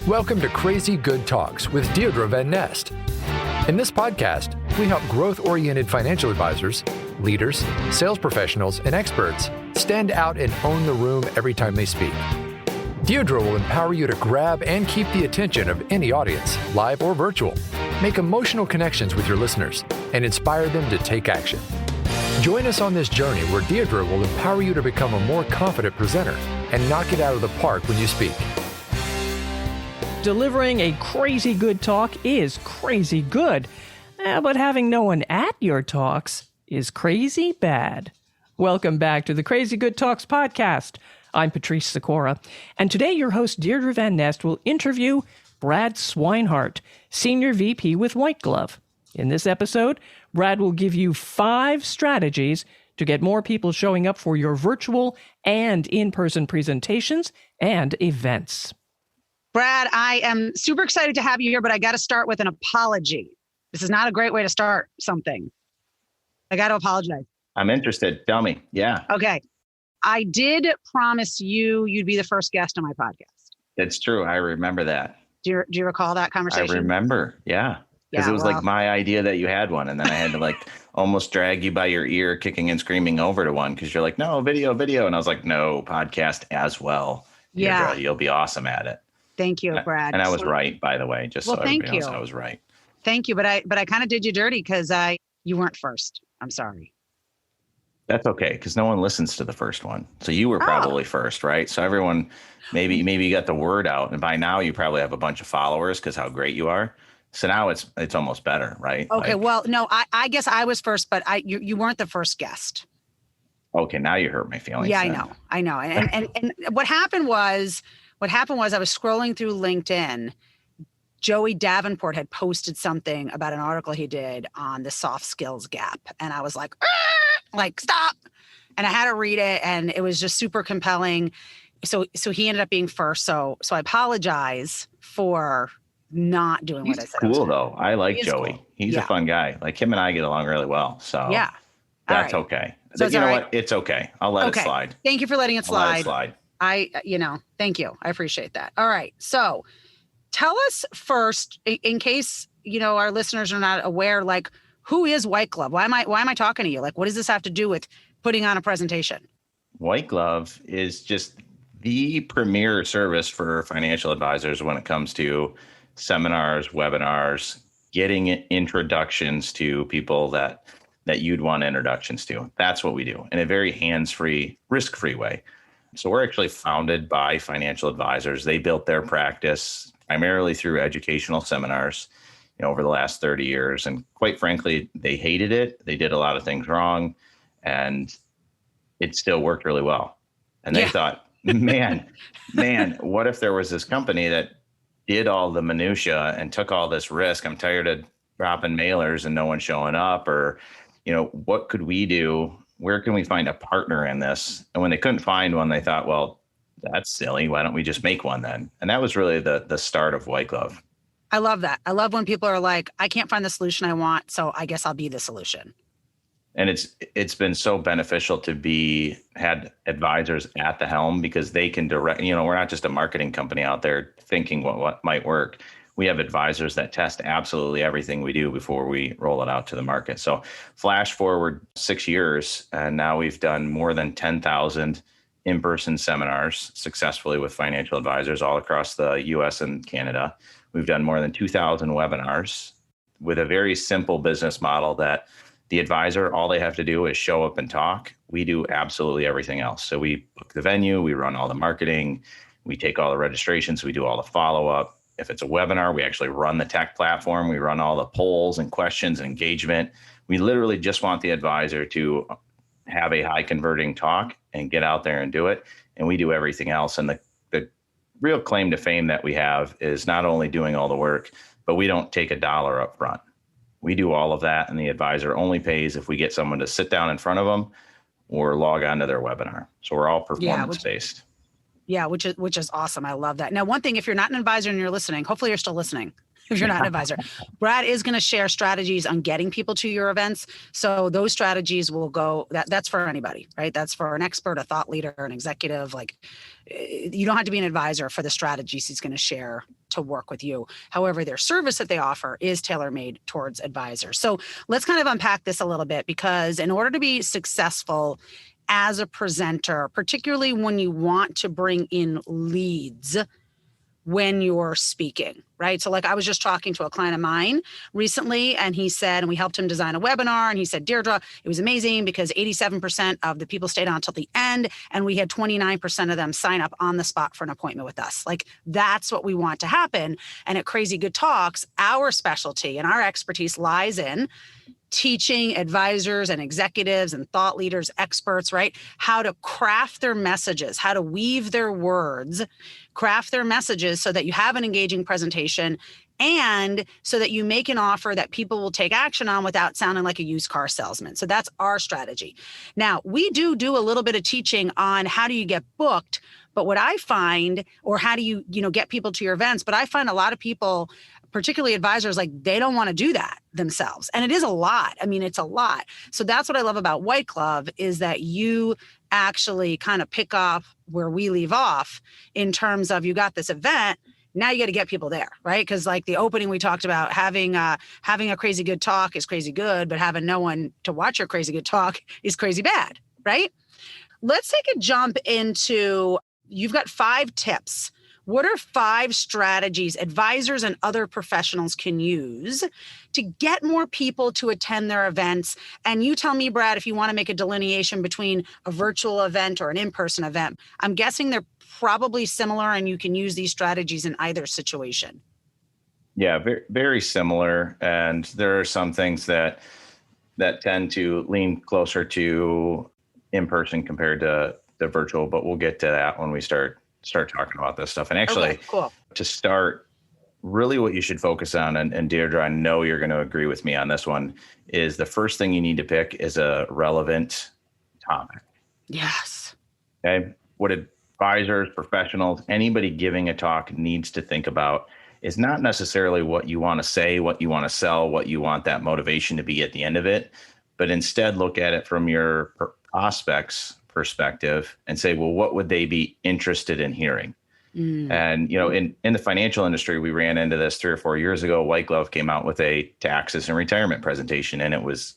Welcome to Crazy Good Talks with Deirdre Van Nest. In this podcast, we help growth-oriented financial advisors, leaders, sales professionals, and experts stand out and own the room every time they speak. Deirdre will empower you to grab and keep the attention of any audience, live or virtual, make emotional connections with your listeners, and inspire them to take action. Join us on this journey where Deirdre will empower you to become a more confident presenter and knock it out of the park when you speak. Delivering a crazy good talk is crazy good, but having no one at your talks is crazy bad. Welcome back to the Crazy Good Talks podcast. I'm Patrice Sikora, and today your host Deirdre Van Nest will interview Brad Swineheart, Senior VP with WhiteGlove. In this episode, Brad will give you 5 strategies to get more people showing up for your virtual and in-person presentations and events. Brad, I am super excited to have you here, but I got to start with an apology. This is not a great way to start something. I got to apologize. I'm interested. Tell me. Yeah. Okay. I did promise you'd be the first guest on my podcast. It's true. I remember that. Do you recall that conversation? I remember. Yeah. Because it was like my idea that you had one. And then I had to almost drag you by your ear, kicking and screaming over to one. Because you're like, no, video. And I was like, no, podcast as well. Yeah. You'll be awesome at it. Thank you, Brad. And I was right, by the way, just so everybody knows I was right. Thank you. But I kind of did you dirty because you weren't first. I'm sorry. That's okay, because no one listens to the first one. So you were probably first, right? So everyone, maybe you got the word out, and by now you probably have a bunch of followers because how great you are. So now it's almost better, right? Okay. Well, no, I guess I was first, but you weren't the first guest. Okay, now you hurt my feelings. Yeah, then. I know. And what happened was I was scrolling through LinkedIn. Joey Davenport had posted something about an article he did on the soft skills gap. And I was like, stop. And I had to read it, and it was just super compelling. So he ended up being first. So I apologize for not doing what I said. Cool though. I like Joey. Cool. He's a fun guy. Like him and I get along really well. So yeah, that's okay. So you know what? It's okay. I'll let it slide. Thank you for letting it slide. I'll let it slide. Thank you. I appreciate that. All right. So tell us first, in case, our listeners are not aware, who is WhiteGlove? Why am I talking to you? What does this have to do with putting on a presentation? WhiteGlove is just the premier service for financial advisors when it comes to seminars, webinars, getting introductions to people that you'd want introductions to. That's what we do in a very hands-free, risk-free way. So we're actually founded by financial advisors. They built their practice primarily through educational seminars, over the last 30 years. And quite frankly, they hated it. They did a lot of things wrong, and it still worked really well. And they thought, man, what if there was this company that did all the minutia and took all this risk? I'm tired of dropping mailers and no one showing up, or, what could we do? Where can we find a partner in this? And when they couldn't find one, they thought, well, that's silly. Why don't we just make one then? And that was really the start of WhiteGlove. I love that. I love when people are like, I can't find the solution I want, so I guess I'll be the solution. And it's been so beneficial to had advisors at the helm, because they can direct, we're not just a marketing company out there thinking what might work. We have advisors that test absolutely everything we do before we roll it out to the market. So flash forward 6 years, and now we've done more than 10,000 in-person seminars successfully with financial advisors all across the US and Canada. We've done more than 2,000 webinars with a very simple business model that the advisor, all they have to do is show up and talk. We do absolutely everything else. So we book the venue, we run all the marketing, we take all the registrations, we do all the follow-up. If it's a webinar, we actually run the tech platform. We run all the polls and questions and engagement. We literally just want the advisor to have a high converting talk and get out there and do it. And we do everything else. And the real claim to fame that we have is not only doing all the work, but we don't take $1 up front. We do all of that, and the advisor only pays if we get someone to sit down in front of them or log on to their webinar. So we're all performance-based. Yeah, which is awesome. I love that. Now, one thing, if you're not an advisor and you're listening, hopefully you're still listening. if you're not an advisor. Brad is going to share strategies on getting people to your events. So those strategies will go, that's for anybody, right? That's for an expert, a thought leader, an executive. Like, you don't have to be an advisor for the strategies he's going to share to work with you. However, their service that they offer is tailor-made towards advisors. So let's kind of unpack this a little bit, because in order to be successful as a presenter, particularly when you want to bring in leads when you're speaking, right? So like, I was just talking to a client of mine recently, and he said, and we helped him design a webinar, and he said, Deirdre, it was amazing because 87% of the people stayed on until the end, and we had 29% of them sign up on the spot for an appointment with us. Like, that's what we want to happen. And at Crazy Good Talks, our specialty and our expertise lies in teaching advisors and executives and thought leaders, experts, right? How to craft their messages, how to weave their words, craft their messages so that you have an engaging presentation, and so that you make an offer that people will take action on without sounding like a used car salesman. So that's our strategy. Now, we do a little bit of teaching on how do you get booked, but what I find, or how do you get people to your events, but I find a lot of people, particularly advisors, like, they don't want to do that themselves. And it is a lot. I mean, it's a lot. So that's what I love about WhiteGlove, is that you actually kind of pick up where we leave off in terms of, you got this event, now you got to get people there, right? Because like the opening we talked about, having a crazy good talk is crazy good, but having no one to watch your crazy good talk is crazy bad, right? Let's take a jump into, you've got 5 tips. What are 5 strategies advisors and other professionals can use to get more people to attend their events? And you tell me, Brad, if you want to make a delineation between a virtual event or an in-person event. I'm guessing they're probably similar, and you can use these strategies in either situation. Yeah, very, very similar. And there are some things that tend to lean closer to in-person compared to virtual, but we'll get to that when we start talking about this stuff. And actually, okay, cool. To start, really what you should focus on, and Deirdre, I know you're going to agree with me on this one, is the first thing you need to pick is a relevant topic. Yes. Okay. What advisors, professionals, anybody giving a talk needs to think about is not necessarily what you want to say, what you want to sell, what you want that motivation to be at the end of it, but instead look at it from your prospects' perspective and say, well, what would they be interested in hearing? And, in the financial industry, we ran into this 3 or 4 years ago. WhiteGlove came out with a taxes and retirement presentation, and it was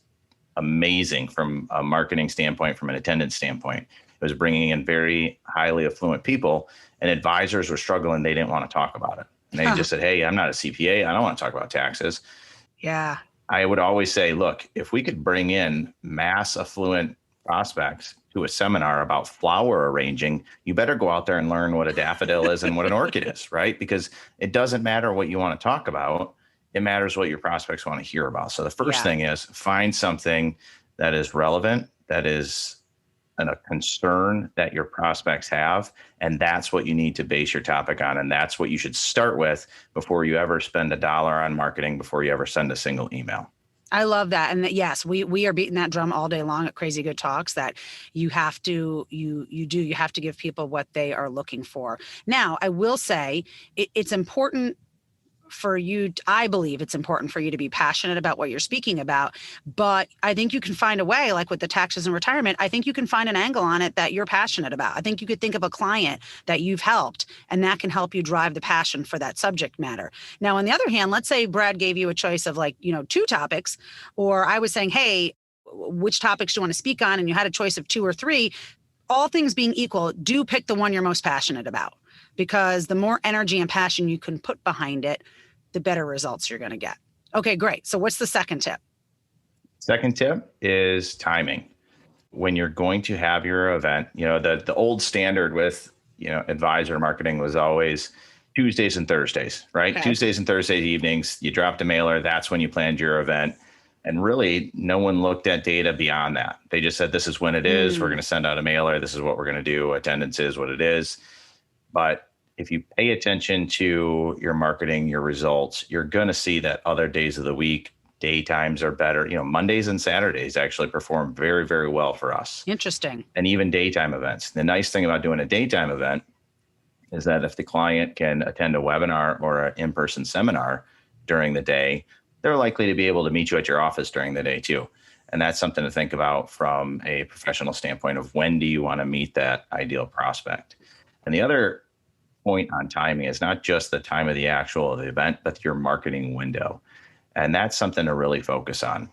amazing from a marketing standpoint, from an attendance standpoint. It was bringing in very highly affluent people, and advisors were struggling. They didn't want to talk about it. And they just said, hey, I'm not a CPA. I don't want to talk about taxes. Yeah. I would always say, look, if we could bring in mass affluent prospects to a seminar about flower arranging, you better go out there and learn what a daffodil is and what an orchid is, right? Because it doesn't matter what you want to talk about. It matters what your prospects want to hear about. So the first thing is find something that is relevant, that is a concern that your prospects have. And that's what you need to base your topic on. And that's what you should start with before you ever spend $1 on marketing, before you ever send a single email. I love that. And yes, we are beating that drum all day long at Crazy Good Talks, that you have to give people what they are looking for. Now, I will say it's important for you, I believe it's important for you to be passionate about what you're speaking about, but I think you can find a way, like with the taxes and retirement, I think you can find an angle on it that you're passionate about. I think you could think of a client that you've helped, and that can help you drive the passion for that subject matter. Now, on the other hand, let's say Brad gave you a choice of 2 topics, or I was saying, hey, which topics do you want to speak on? And you had a choice of 2 or 3. All things being equal, do pick the one you're most passionate about, because the more energy and passion you can put behind it, the better results you're going to get. Okay, great. So what's the second tip? Second tip is timing. When you're going to have your event, the old standard with, advisor marketing was always Tuesdays and Thursdays, right? Okay. Tuesdays and Thursdays evenings, you dropped a mailer. That's when you planned your event. And really, no one looked at data beyond that. They just said, this is when it is. We're going to send out a mailer. This is what we're going to do. Attendance is what it is. But if you pay attention to your marketing, your results, you're going to see that other days of the week, daytimes are better. Mondays and Saturdays actually perform very, very well for us. Interesting. And even daytime events. The nice thing about doing a daytime event is that if the client can attend a webinar or an in-person seminar, during the day, they're likely to be able to meet you at your office during the day too. And that's something to think about from a professional standpoint of when do you want to meet that ideal prospect. And the other point on timing is not just the time of the actual event, but your marketing window. And that's something to really focus on.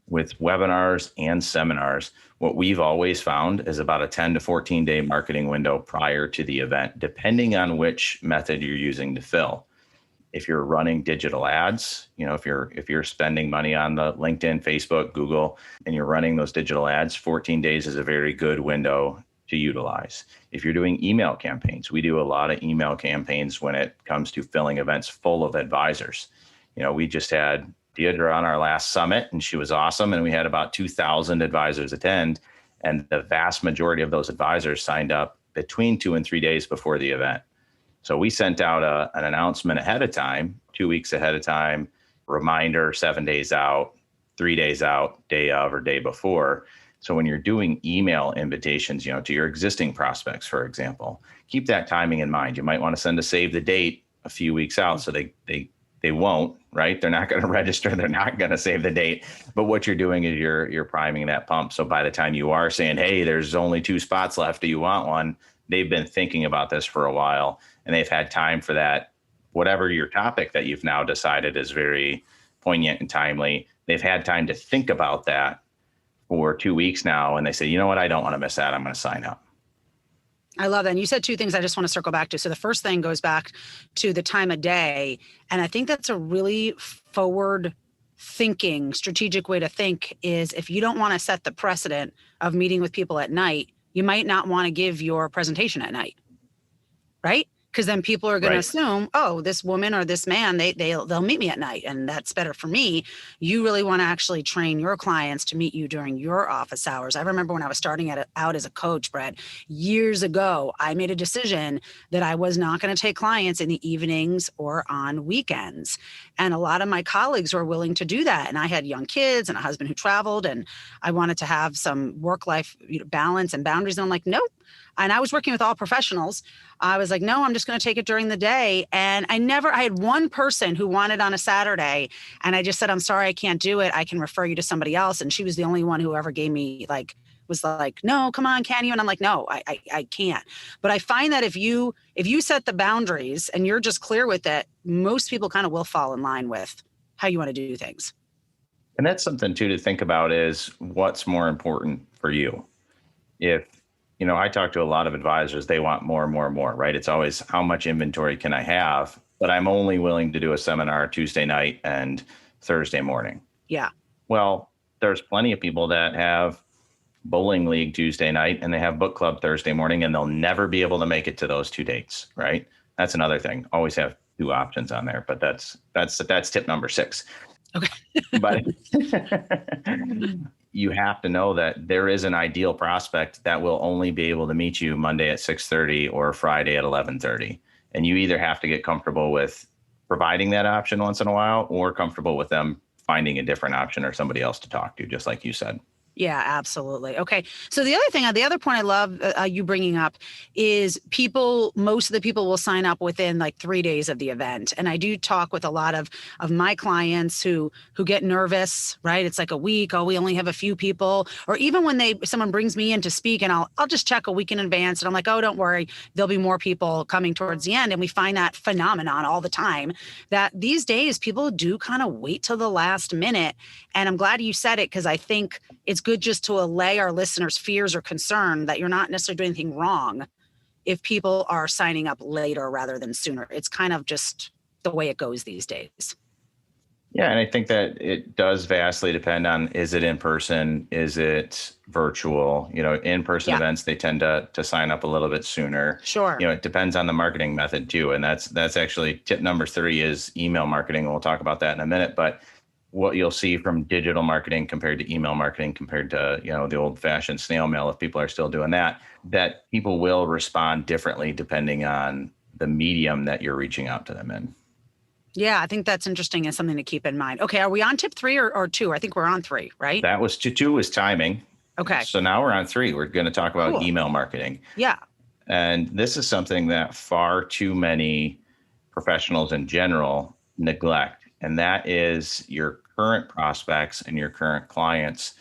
With webinars and seminars, what we've always found is about a 10 to 14 day marketing window prior to the event, depending on which method you're using to fill. If you're running digital ads, if you're spending money on the LinkedIn, Facebook, Google, and you're running those digital ads, 14 days is a very good window to utilize. If you're doing email campaigns, we do a lot of email campaigns when it comes to filling events full of advisors. We just had Deirdre on our last summit, and she was awesome. And we had about 2,000 advisors attend. And the vast majority of those advisors signed up between 2 and 3 days before the event. So we sent out an announcement ahead of time, 2 weeks ahead of time, reminder 7 days out, 3 days out, day of or day before. So when you're doing email invitations, to your existing prospects, for example, keep that timing in mind. You might want to send a save the date a few weeks out so they won't, right? They're not going to register. They're not going to save the date. But what you're doing is you're priming that pump. So by the time you are saying, hey, there's only 2 spots left, do you want one? They've been thinking about this for a while, and they've had time for that. Whatever your topic that you've now decided is very poignant and timely, they've had time to think about that for 2 weeks now. And they say, you know what? I don't want to miss that. I'm going to sign up. I love that. And you said 2 things I just want to circle back to. So the first thing goes back to the time of day. And I think that's a really forward thinking, strategic way to think is if you don't want to set the precedent of meeting with people at night, you might not want to give your presentation at night, right? Because then people are going to assume, oh, this woman or this man, they'll meet me at night, and that's better for me. You really want to actually train your clients to meet you during your office hours. I remember when I was starting out as a coach, Brad, years ago, I made a decision that I was not going to take clients in the evenings or on weekends. And a lot of my colleagues were willing to do that. And I had young kids and a husband who traveled, and I wanted to have some work-life balance and boundaries. And I'm like, nope. And I was working with all professionals. I was like, no, I'm just going to take it during the day. And I had one person who wanted on a Saturday. And I just said, I'm sorry, I can't do it. I can refer you to somebody else. And she was the only one who ever gave me was like, no, come on, can you? And I'm like, no, I can't. But I find that if you set the boundaries and you're just clear with it, most people kind of will fall in line with how you want to do things. And that's something too to think about is what's more important for you. If I talk to a lot of advisors, they want more and more and more, right? It's always how much inventory can I have, but I'm only willing to do a seminar Tuesday night and Thursday morning. Yeah. Well, there's plenty of people that have bowling league Tuesday night and they have book club Thursday morning, and they'll never be able to make it to those 2 dates, right? That's another thing. Always have 2 options on there, but that's tip number 6. Okay. But you have to know that there is an ideal prospect that will only be able to meet you Monday at 6:30 or Friday at 11:30. And you either have to get comfortable with providing that option once in a while or comfortable with them finding a different option or somebody else to talk to, just like you said. Yeah, absolutely. Okay. So the other point I love you bringing up is most of the people will sign up within like 3 days of the event. And I do talk with a lot of my clients who get nervous, right? It's like a week. Oh, we only have a few people. Or even when someone brings me in to speak and I'll just check a week in advance and I'm like, oh, don't worry. There'll be more people coming towards the end. And we find that phenomenon all the time that these days people do kind of wait till the last minute. And I'm glad you said it because I think it's good just to allay our listeners' fears or concern that you're not necessarily doing anything wrong if people are signing up later rather than sooner. It's kind of just the way it goes these days. Yeah, and I think that it does vastly depend on, is it in person? Is it virtual? In-person events, they tend to sign up a little bit sooner. Sure. It depends on the marketing method too. And that's actually tip number 3 is email marketing. And we'll talk about that in a minute. But what you'll see from digital marketing compared to email marketing compared to, the old fashioned snail mail, if people are still doing that people will respond differently depending on the medium that you're reaching out to them in. Yeah, I think that's interesting and something to keep in mind. Okay. Are we on tip 3 or 2? I think we're on 3, right? That was 2 was timing. Okay. So now we're on 3. We're going to talk about email marketing. Yeah. And this is something that far too many professionals in general neglect. and that is your current prospects and your current clients,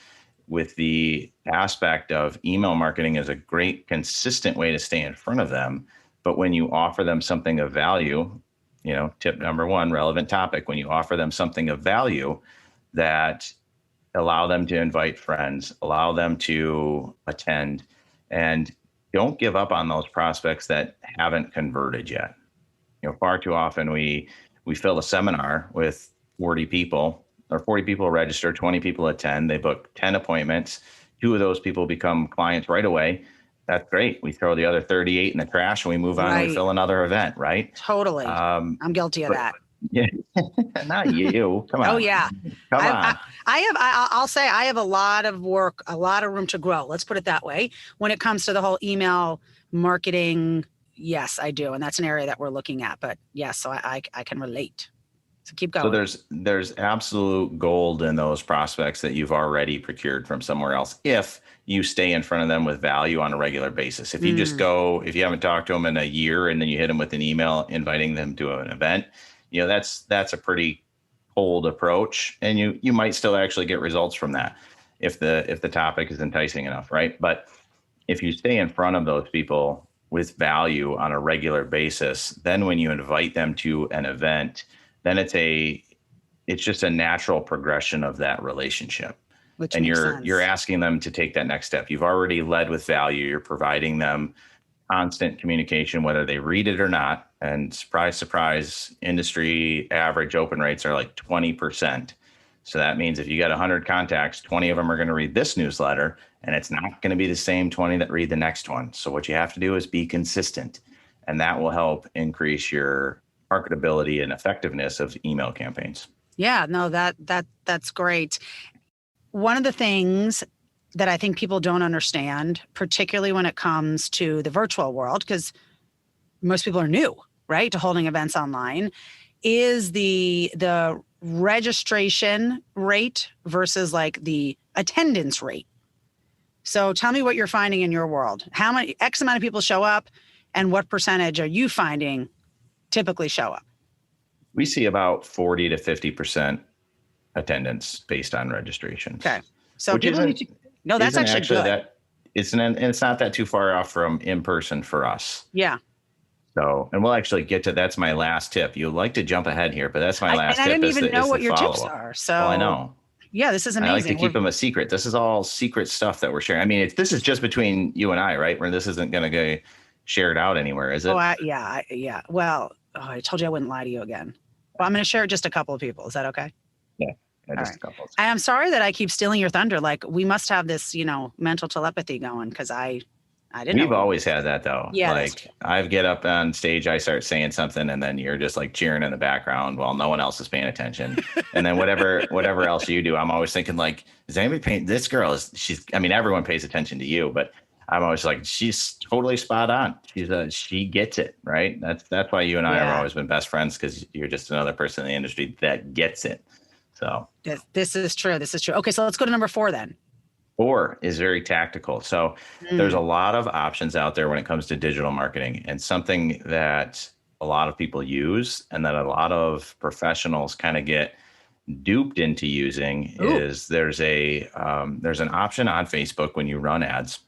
with the aspect of email marketing is a great consistent way to stay in front of them. But when you offer them something of value, tip number one, relevant topic, when you offer them something of value that allow them to invite friends, allow them to attend, and don't give up on those prospects that haven't converted yet. Far too often we fill a seminar with 40 people, or 40 people register, 20 people attend, they book 10 appointments. 2 of those people become clients right away. That's great. We throw the other 38 in the trash and we move on and we fill another event, right? Totally. I'm guilty of that. Yeah, not you. Come on. Oh yeah. Come on. I'll say I have a lot of work, a lot of room to grow. Let's put it that way. When it comes to the whole email marketing, yes, I do. And that's an area that we're looking at, but yes, so I can relate. So keep going. So there's absolute gold in those prospects that you've already procured from somewhere else, if you stay in front of them with value on a regular basis. If you just if you haven't talked to them in a year and then you hit them with an email inviting them to an event, that's a pretty cold approach, and you might still actually get results from that if the topic is enticing enough, right? But if you stay in front of those people with value on a regular basis, then when you invite them to an event, then it's just a natural progression of that relationship. And you're asking them to take that next step. You've already led with value. You're providing them constant communication, whether they read it or not. And surprise, surprise, industry average open rates are like 20%. So that means if you got 100 contacts, 20 of them are going to read this newsletter, and it's not going to be the same 20 that read the next one. So what you have to do is be consistent, and that will help increase your marketability and effectiveness of email campaigns. Yeah, no, that's great. One of the things that I think people don't understand, particularly when it comes to the virtual world, because most people are new, right, to holding events online, is the registration rate versus like the attendance rate. So tell me what you're finding in your world. How many X amount of people show up, and what percentage are you finding typically show up? We see about 40 to 50% attendance based on registrations. Okay. So people need to, no, that's actually good. It's not that too far off from in-person for us. Yeah. So, and we'll actually get to, that's my last tip. You'd like to jump ahead here, but that's my last tip. I didn't even know what your tips are. So well, I know. Yeah, this is amazing. I like to keep them a secret. This is all secret stuff that we're sharing. I mean, this is just between you and I, right? Where this isn't going to get shared out anywhere, is it? Oh, yeah. Well, I told you I wouldn't lie to you again. Well, I'm going to share just a couple of people. Is that okay? Yeah, just a couple. I'm sorry that I keep stealing your thunder. Like, we must have this, mental telepathy going, because I didn't know. We've always had that, though. Yeah, like, I get up on stage, I start saying something, and then you're just like cheering in the background while no one else is paying attention. And then whatever else you do, I'm always thinking like, is anybody paying? This girl everyone pays attention to you, but I'm always like, she's totally spot on. She gets it, right? That's why you and I have always been best friends, because you're just another person in the industry that gets it. So this is true. Okay, so let's go to number 4 then. 4 is very tactical. So there's a lot of options out there when it comes to digital marketing, and something that a lot of people use and that a lot of professionals kind of get duped into using is there's an option on Facebook when you run ads.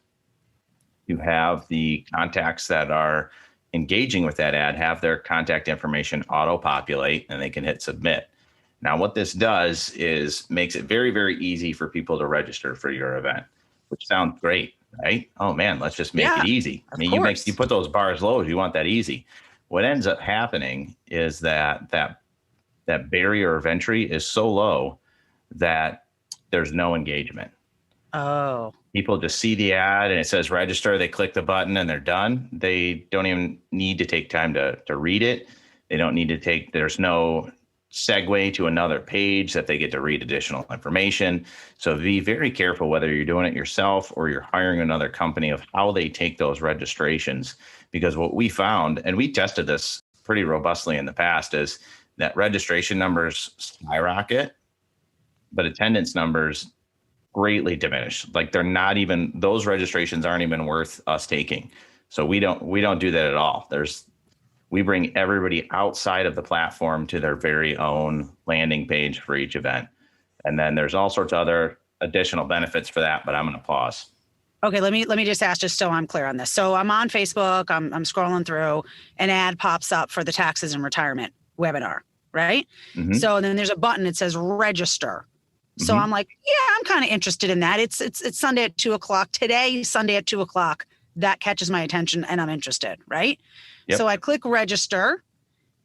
You have the contacts that are engaging with that ad have their contact information auto-populate, and they can hit submit. Now, what this does is makes it very, very easy for people to register for your event, which sounds great, right? Oh man, let's just make it easy. I mean, you put those bars low, you want that easy. What ends up happening is that barrier of entry is so low that there's no engagement. Oh. People just see the ad and it says register, they click the button and they're done. They don't even need to take time to read it. They don't need to there's no segue to another page that they get to read additional information. So be very careful whether you're doing it yourself or you're hiring another company of how they take those registrations. Because what we found, and we tested this pretty robustly in the past, is that registration numbers skyrocket, but attendance numbers greatly diminish. Like those registrations aren't even worth us taking. So we don't do that at all. We bring everybody outside of the platform to their very own landing page for each event. And then there's all sorts of other additional benefits for that, but I'm going to pause. Okay, let me just ask, just so I'm clear on this. So I'm on Facebook, I'm scrolling through, an ad pops up for the taxes and retirement webinar, right? Mm-hmm. So then there's a button that says register. So Mm-hmm. I'm like, yeah, I'm kind of interested in that. It's Sunday at 2:00 today, Sunday at 2:00. That catches my attention and I'm interested, right? Yep. So I click register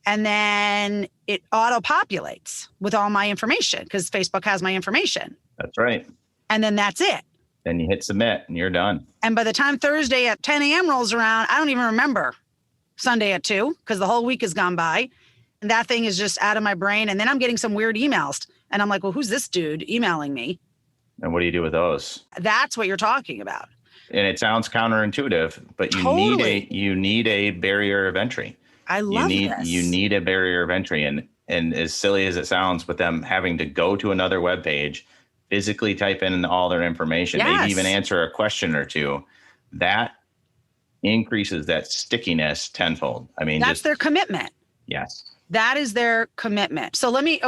and then it auto populates with all my information because Facebook has my information. That's right. And then that's it. Then you hit submit and you're done. And by the time Thursday at 10 a.m. rolls around, I don't even remember Sunday at 2 because the whole week has gone by. And that thing is just out of my brain. And then I'm getting some weird emails. And I'm like, well, who's this dude emailing me? And what do you do with those? That's what you're talking about. And it sounds counterintuitive, but you need a barrier of entry. I love this. You need a barrier of entry. And as silly as it sounds, with them having to go to another web page, physically type in all their information, maybe even answer a question or two, that increases that stickiness tenfold. I mean, that's their commitment. Yes. That is their commitment. So let me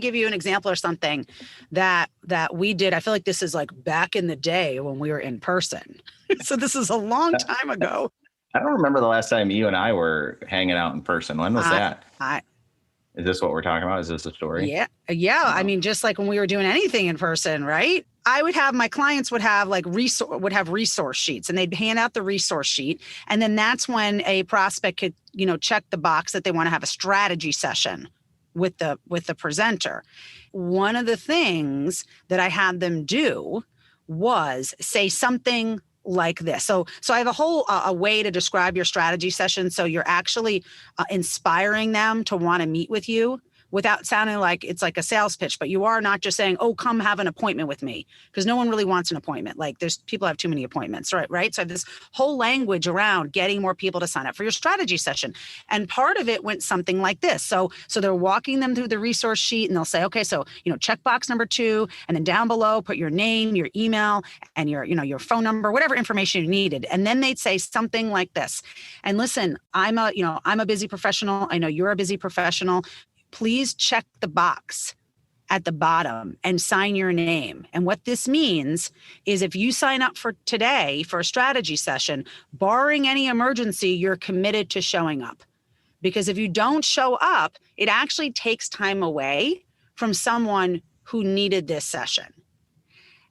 give you an example or something that we did. I feel like this is like back in the day when we were in person. So this is a long time ago. I don't remember the last time you and I were hanging out in person. When was that? Is this what we're talking about? Is this a story? Yeah. Yeah. I mean, just like when we were doing anything in person, right? My clients would have resource sheets and they'd hand out the resource sheet. And then that's when a prospect could, check the box that they want to have a strategy session with the presenter. One of the things that I had them do was say something like this. So I have a way to describe your strategy session. So you're actually inspiring them to want to meet with you without sounding like it's like a sales pitch, but you are not just saying, oh, come have an appointment with me, because no one really wants an appointment. Like people have too many appointments, right? So I have this whole language around getting more people to sign up for your strategy session. And part of it went something like this. So they're walking them through the resource sheet and they'll say, okay, so, checkbox number 2, and then down below, put your name, your email, and your phone number, whatever information you needed. And then they'd say something like this. And listen, I'm a busy professional. I know you're a busy professional. Please check the box at the bottom and sign your name. And what this means is if you sign up for today for a strategy session, barring any emergency, you're committed to showing up. Because if you don't show up, it actually takes time away from someone who needed this session.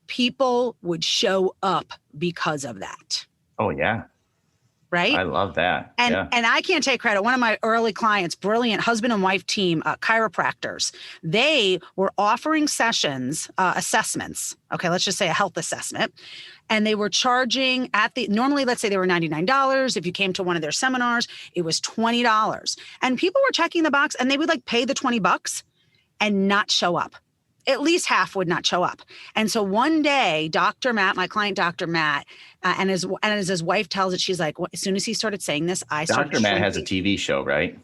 People would show up because of that. Oh, yeah. Right? I love that. And I can't take credit. One of my early clients, brilliant husband and wife team, chiropractors, they were offering sessions, assessments. Okay, let's just say a health assessment. And they were charging normally, let's say they were $99. If you came to one of their seminars, it was $20. And people were checking the box and they would pay the $20 and not show up. At least half would not show up. And so one day, Dr. Matt, my client, Dr. Matt, and as his wife tells it, she's like, as soon as he started saying this, I started Dr. Matt has a TV show, right?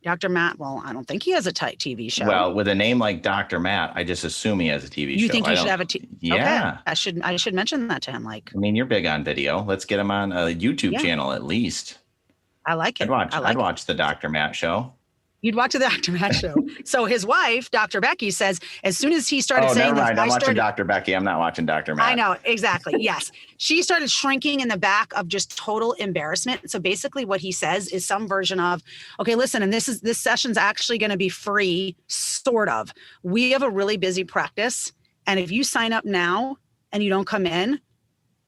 Dr. Matt, well, I don't think he has a TV show. Well, with a name like Dr. Matt, I just assume he has a TV show. You think he should have a TV? Yeah. Okay. I should mention that to him. You're big on video. Let's get him on a YouTube channel at least. I like it. I'd watch the Dr. Matt show. You'd watch the Dr. Matt show. So his wife, Dr. Becky, says as soon as he started saying this, I'm watching Dr. Becky. I'm not watching Dr. Matt. I know, exactly. Yes. She started shrinking in the back of just total embarrassment. So basically what he says is some version of, okay, listen, and this session's actually going to be free, sort of. We have a really busy practice. And if you sign up now and you don't come in,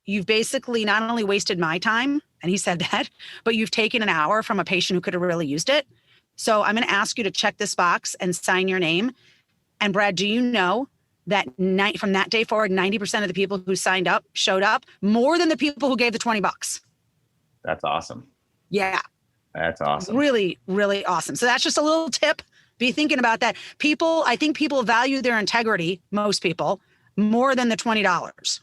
you've basically not only wasted my time, and he said that, but you've taken an hour from a patient who could have really used it. So I'm going to ask you to check this box and sign your name. And Brad, do you know that from that day forward, 90% of the people who signed up showed up more than the people who gave the $20? That's awesome. Yeah. That's awesome. Really, really awesome. So that's just a little tip. Be thinking about that. I think people value their integrity, most people, more than the $20.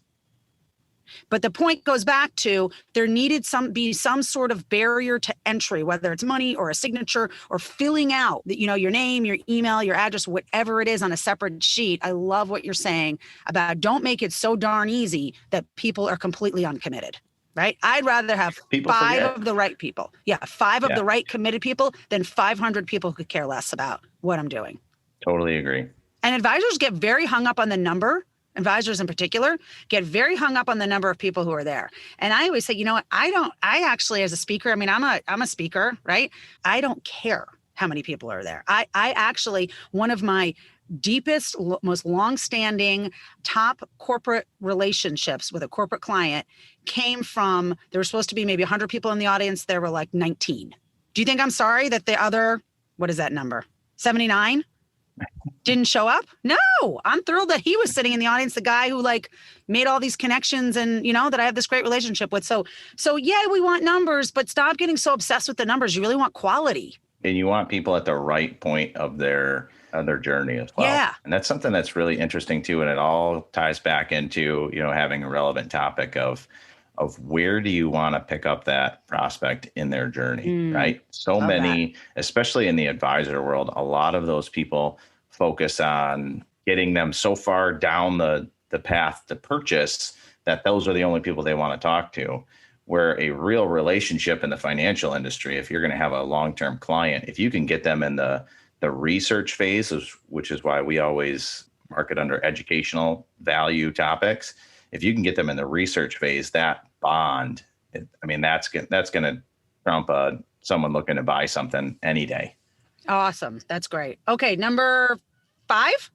But the point goes back to there needed be some sort of barrier to entry, whether it's money or a signature or filling out your name, your email, your address, whatever it is on a separate sheet. I love what you're saying about don't make it so darn easy that people are completely uncommitted. right? I'd rather have People five forget. of the right people. Yeah, five of Yeah. the right committed people than 500 people who could care less about what I'm doing. Totally agree. And advisors get very hung up on the number. Advisors in particular get very hung up on the number of people who are there. And I always say, you know what? I actually, as a speaker, I mean, I'm a speaker, right? I don't care how many people are there. I actually, one of my deepest, most longstanding top corporate relationships with a corporate client came from, there were supposed to be maybe 100 people in the audience. There were like 19. Do you think I'm sorry that the other, what is that number? 79? Didn't show up? No, I'm thrilled that he was sitting in the audience, the guy who like made all these connections and, you know, that I have this great relationship with. So yeah, we want numbers, but stop getting so obsessed with the numbers. You really want quality. And you want people at the right point of their journey as well. Yeah. And that's something that's really interesting too. And it all ties back into, you know, having a relevant topic of where do you want to pick up that prospect in their journey, right? So many, especially in the advisor world, a lot of those people focus on getting them so far down the path to purchase that those are the only people they want to talk to. Where a real relationship in the financial industry, if you're going to have a long-term client, if you can get them in the research phase, which is why we always market under educational value topics. If you can get them in the research phase, that bond, that's going to trump someone looking to buy something any day. Awesome. That's great. Okay. Number 5.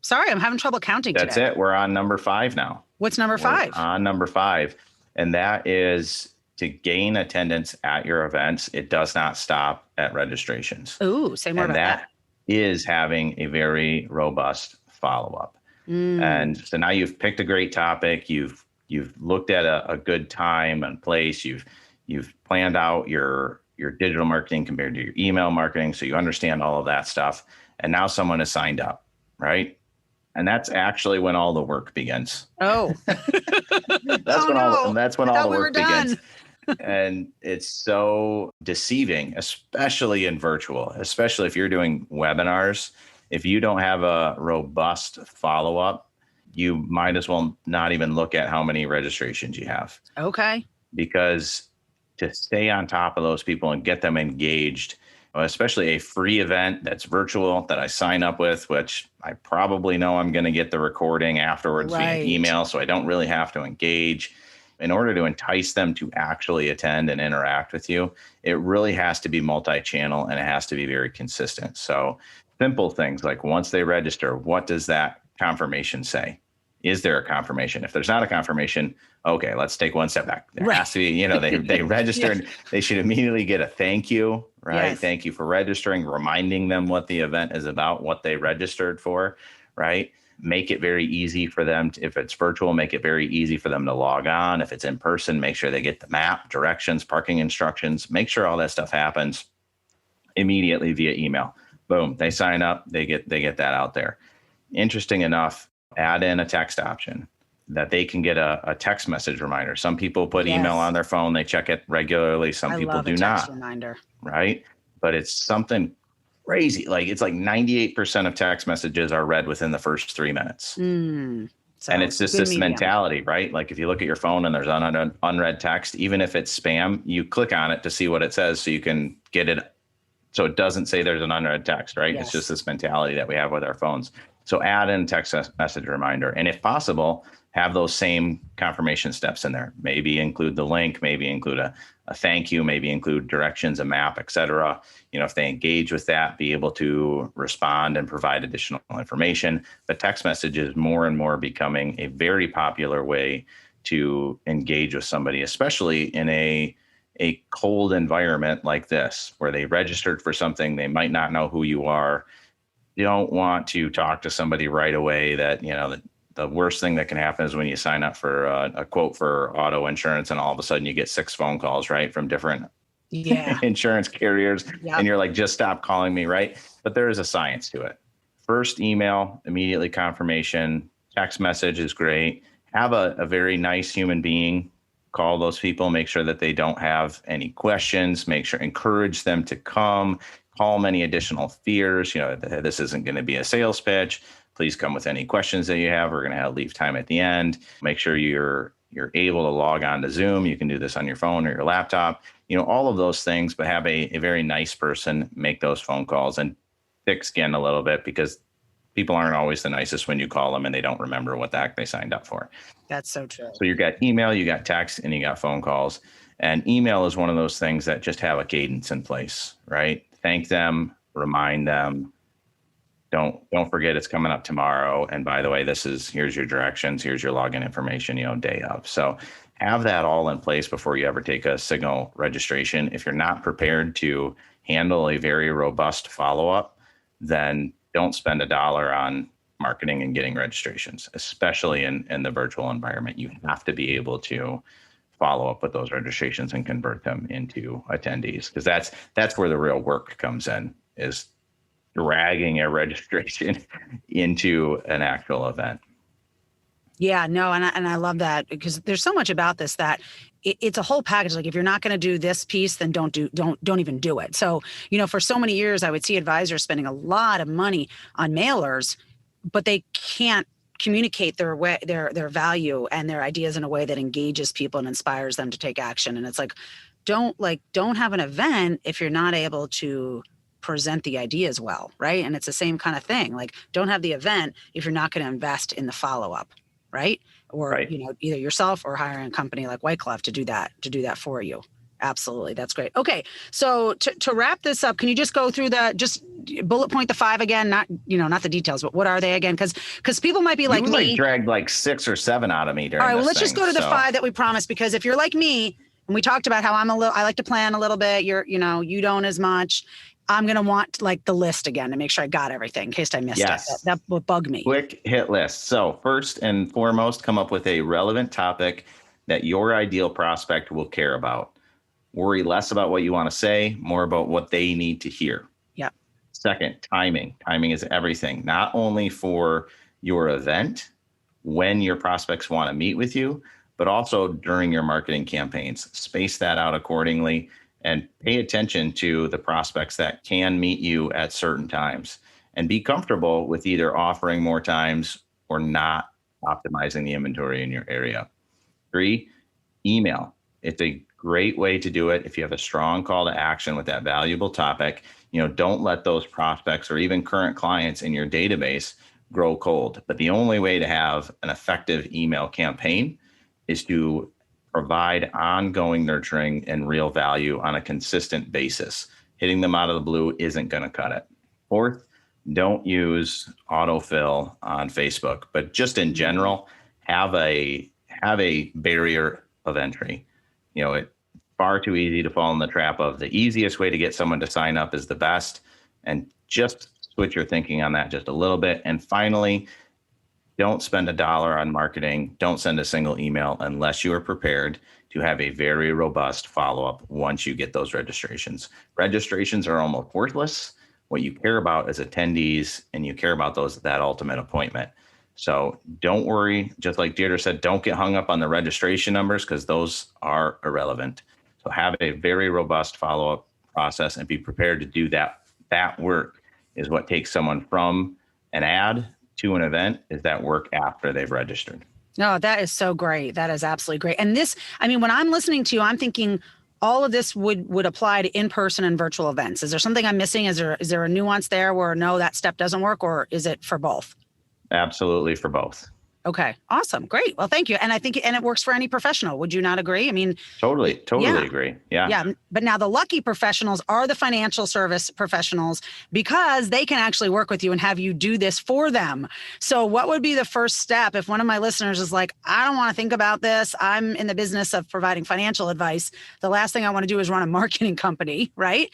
Sorry, I'm having trouble counting That's today. it. We're on number 5 now. What's number 5? We're on number 5. And that is to gain attendance at your events. It does not stop at registrations. Ooh, say more about that. And that is having a very robust follow-up. And so now you've picked a great topic. You've looked at a good time and place. You've planned out your digital marketing compared to your email marketing. So you understand all of that stuff. And now someone has signed up, right? And that's actually when all the work begins. Oh, that's when all the work begins. And it's so deceiving, especially in virtual, especially if you're doing webinars. If you don't have a robust follow-up, you might as well not even look at how many registrations you have. Okay. Because to stay on top of those people and get them engaged, especially a free event that's virtual that I sign up with, which I probably know I'm going to get the recording afterwards via email, so I don't really have to engage. In order to entice them to actually attend and interact with you, it really has to be multi-channel and it has to be very consistent. So simple things like once they register, what does that confirmation say? Is there a confirmation? If there's not a confirmation, okay, let's take one step back. There has to be, they registered, they should immediately get a thank you, right? Yes. Thank you for registering, reminding them what the event is about, what they registered for, right? Make it very easy for them. If it's virtual, make it very easy for them to log on. If it's in person, make sure they get the map, directions, parking instructions, make sure all that stuff happens immediately via email. Boom, they sign up, they get that out there. Interesting enough, add in a text option that they can get a text message reminder. Some people put email on their phone, they check it regularly. Some people do not. Reminder. Right? But it's something crazy. It's like 98% of text messages are read within the first 3 minutes. And it's just this mentality, right? Like if you look at your phone and there's unread text, even if it's spam, you click on it to see what it says so you can get it. So it doesn't say there's an unread text, right? Yes. It's just this mentality that we have with our phones. So add in text message reminder. And if possible, have those same confirmation steps in there. Maybe include the link, maybe include a thank you, maybe include directions, a map, et cetera. If they engage with that, be able to respond and provide additional information. But text message is more and more becoming a very popular way to engage with somebody, especially in a cold environment like this, where they registered for something, they might not know who you are. You don't want to talk to somebody right away that, the worst thing that can happen is when you sign up for a quote for auto insurance and all of a sudden you get 6 phone calls, right, from different insurance carriers. Yep. And you're like, just stop calling me, right? But there is a science to it. First email, immediately confirmation, text message is great. Have a very nice human being call those people, make sure that they don't have any questions, encourage them to come, calm any additional fears. This isn't going to be a sales pitch. Please come with any questions that you have. We're going to leave time at the end. Make sure you're You're able to log on to Zoom. You can do this on your phone or your laptop, all of those things, but have a very nice person make those phone calls and thick skin a little bit, because people aren't always the nicest when you call them and they don't remember what the heck they signed up for. That's so true. So you got email, you got text, and you got phone calls. And email is one of those things that just have a cadence in place, right? Thank them, remind them. Don't forget it's coming up tomorrow. And by the way, here's your directions, here's your login information, day of. So have that all in place before you ever take a Signal registration. If you're not prepared to handle a very robust follow-up, then don't spend $1 on marketing and getting registrations, especially in the virtual environment. You have to be able to follow up with those registrations and convert them into attendees, because that's where the real work comes in, is dragging a registration into an actual event. Yeah, no, and I love that, because there's so much about this that it's a whole package. Like, if you're not going to do this piece, then don't even do it. So, for so many years, I would see advisors spending a lot of money on mailers, but they can't communicate their value and their ideas in a way that engages people and inspires them to take action. And it's like, don't have an event if you're not able to present the ideas well, right? And it's the same kind of thing. Like, don't have the event if you're not going to invest in the follow-up, right? Or, right. Either yourself or hiring a company like WhiteGlove to do that for you. Absolutely. That's great. Okay. So to wrap this up, can you just go through just bullet point the 5 again? Not the details, but what are they again? Because people might be like me. You dragged 6 or 7 out of me during All right. Well, this let's just go to the 5 that we promised, because if you're like me, and we talked about how I like to plan a little bit, you don't as much. I'm going to want the list again to make sure I got everything in case I missed it. That would bug me. Quick hit list. So first and foremost, come up with a relevant topic that your ideal prospect will care about. Worry less about what you want to say, more about what they need to hear. Yeah. Second, timing. Timing is everything, not only for your event, when your prospects want to meet with you, but also during your marketing campaigns. Space that out accordingly and pay attention to the prospects that can meet you at certain times, and be comfortable with either offering more times or not optimizing the inventory in your area. 3, email. It's a great way to do it if you have a strong call to action with that valuable topic. Don't let those prospects or even current clients in your database grow cold. But the only way to have an effective email campaign is to provide ongoing nurturing and real value on a consistent basis. Hitting them out of the blue isn't going to cut it. 4th, don't use autofill on Facebook, but just in general, have a barrier of entry. It's far too easy to fall in the trap of the easiest way to get someone to sign up is the best, and just switch your thinking on that just a little bit. And finally, don't spend $1 on marketing. Don't send a single email unless you are prepared to have a very robust follow-up once you get those registrations. Registrations are almost worthless. What you care about is attendees, and you care about that ultimate appointment. So don't worry. Just like Deirdre said, don't get hung up on the registration numbers, because those are irrelevant. So have a very robust follow-up process and be prepared to do that. That work is what takes someone from an ad to an event, is that work after they've registered. No, that is so great. That is absolutely great. And this, when I'm listening to you, I'm thinking all of this would apply to in-person and virtual events. Is there something I'm missing? Is there a nuance there where no, that step doesn't work, or is it for both? Absolutely for both. Okay. Awesome. Great. Well, thank you. And I think, it works for any professional. Would you not agree? Totally agree. Yeah. Yeah. But now the lucky professionals are the financial service professionals, because they can actually work with you and have you do this for them. So what would be the first step if one of my listeners is like, I don't want to think about this. I'm in the business of providing financial advice. The last thing I want to do is run a marketing company, right?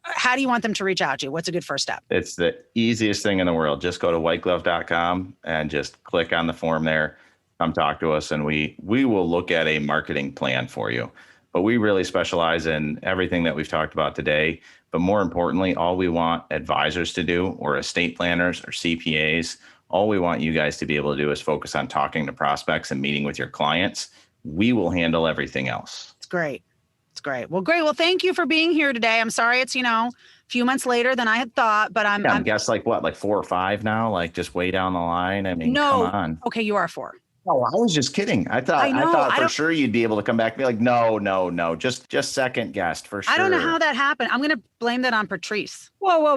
How do you want them to reach out to you? What's a good first step? It's the easiest thing in the world. Just go to whiteglove.com and just click on the form there. Come talk to us, and we will look at a marketing plan for you. But we really specialize in everything that we've talked about today. But more importantly, all we want advisors to do, or estate planners or CPAs, all we want you guys to be able to do is focus on talking to prospects and meeting with your clients. We will handle everything else. It's great. It's great. Well, great. Well, thank you for being here today. I'm sorry it's, a few months later than I had thought, but I'm guess like 4 or 5 now, just way down the line. No. Come on. Okay, you are 4. Oh, I was just kidding. I thought for sure you'd be able to come back and be like, no, just second guest for sure. I don't know how that happened. I'm going to blame that on Patrice. Whoa.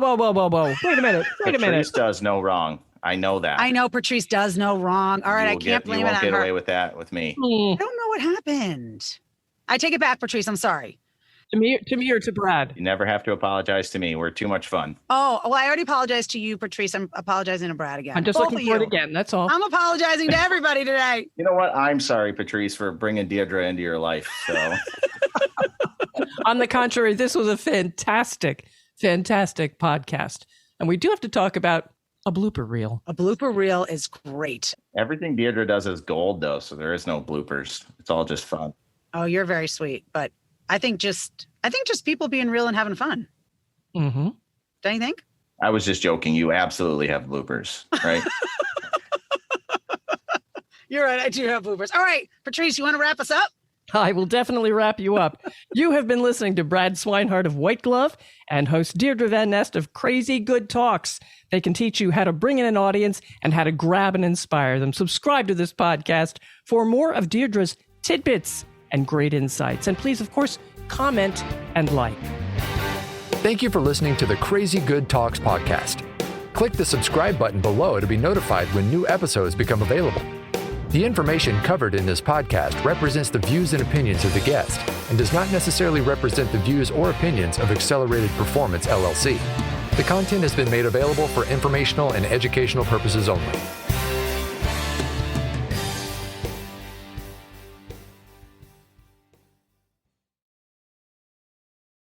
Wait a minute. Patrice does no wrong. I know that. I know Patrice does no wrong. All right, I can't blame it on her. You won't get away with that with me. I don't know what happened. I take it back, Patrice. I'm sorry. To me or to Brad? You never have to apologize to me. We're too much fun. Oh, well, I already apologized to you, Patrice. I'm apologizing to Brad again. I'm just looking for it again. That's all. I'm apologizing to everybody today. You know what? I'm sorry, Patrice, for bringing Deirdre into your life. So, on the contrary, this was a fantastic podcast. And we do have to talk about a blooper reel. A blooper reel is great. Everything Deirdre does is gold, though. So there is no bloopers. It's all just fun. Oh, you're very sweet. But I think just people being real and having fun. Mm-hmm. Don't you think? I was just joking. You absolutely have bloopers, right? You're right. I do have bloopers. All right, Patrice, you want to wrap us up? I will definitely wrap you up. You have been listening to Brad Swineheart of WhiteGlove and host Deirdre Van Nest of Crazy Good Talks. They can teach you how to bring in an audience and how to grab and inspire them. Subscribe to this podcast for more of Deirdre's tidbits and great insights. And please, of course, comment and like. Thank you for listening to the Crazy Good Talks podcast. Click the subscribe button below to be notified when new episodes become available. The information covered in this podcast represents the views and opinions of the guest and does not necessarily represent the views or opinions of Accelerated Performance, LLC. The content has been made available for informational and educational purposes only.